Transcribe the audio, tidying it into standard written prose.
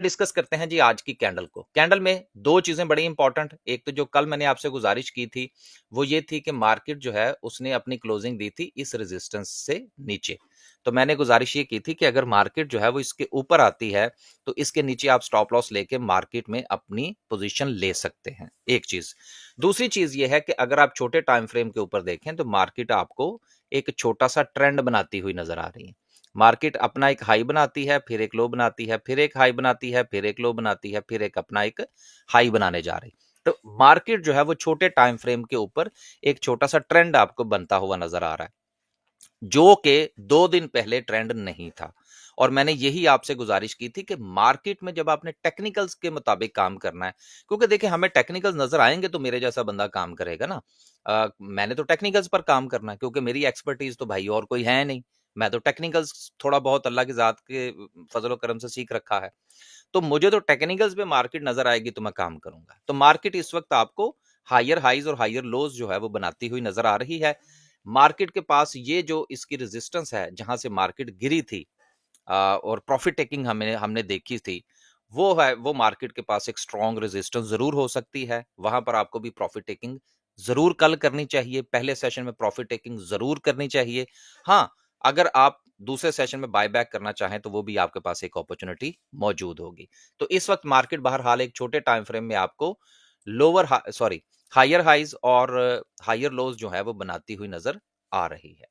Discuss करते हैं जी आज की कैंडल को। कैंडल में 2 चीज़ें बड़ी इंपॉर्टेंट, एक तो जो कल मैंने आपसे गुज़ारिश की थी, वो ये थी कि मार्केट जो है उसने अपनी क्लोजिंग दी थी इस रेजिस्टेंस से नीचे। तो मैंने गुज़ारिश ये की थी कि अगर मार्केट जो है वो इसके ऊपर आती है, तो इसके नीचे आप स्टॉप लॉस लेके मार्केट में अपनी पोज़ीशन ले सकते हैं, एक चीज़। दूसरी चीज़ ये है कि अगर आप छोटे टाइम फ्रेम के ऊपर देखें तो मार्केट आपको एक छोटा-सा ट्रेंड बनाती हुई नज़र आ रही है। मार्केट अपना एक हाई बनाती है, फिर एक लो बनाती है, फिर एक हाई बनाती है, फिर एक लो बनाती है, फिर एक अपना एक हाई बनाने जा रही। तो मार्केट जो है वो छोटे टाइम फ्रेम के ऊपर एक छोटा-सा ट्रेंड आपको बनता हुआ नज़र आ रहा है, जो कि 2 दिन पहले ट्रेंड नहीं था। और मैंने यही आपसे गुज़ारिश की थी कि मार्केट में जब आपने टेक्निकल्स के मुताबिक काम करना है, क्योंकि देखिए हमें टेक्निकल्स नज़र आएँगे तो मेरे जैसा बंदा काम करेगा ना। मैंने तो टेक्निकल्स पर काम करना है क्योंकि मेरी एक्सपर्टीज़ तो भाई और कोई है नहीं। मैं तो टेक्निकल्स थोड़ा बहुत अल्लाह की ज़ात के फ़ज़ल व करम से सीख रखा है। तो मुझे तो टेक्निकल्स पे मार्केट नज़र आएगी तो मैं काम करूँगा। तो मार्केट इस वक़्त आपको हायर हाइज़ और हायर लोज़ जो है वो बनाती हुई नज़र आ रही है। मार्केट के पास ये जो इसकी रेजिस्टेंस है, जहाँ से मार्केट गिरी थी और प्रॉफिट टेकिंग हमने हमने देखी थी, वो मार्केट के पास एक स्ट्रॉन्ग रेजिस्टेंस ज़रूर हो सकती है। वहाँ पर आपको भी प्रॉफिट टेकिंग ज़रूर कल करनी चाहिए। पहले सेशन में प्रॉफिट टेकिंग ज़रूर करनी चाहिए। हाँ, अगर आप दूसरे सेशन में बाय बैक करना चाहें तो वो भी आपके पास एक अपॉर्च्युनिटी मौजूद होगी। तो इस वक़्त मार्केट बहरहाल एक छोटे टाइम फ्रेम में आपको हायर हाइज़ और हायर लोज़ जो है वो बनाती हुई नज़र आ रही है।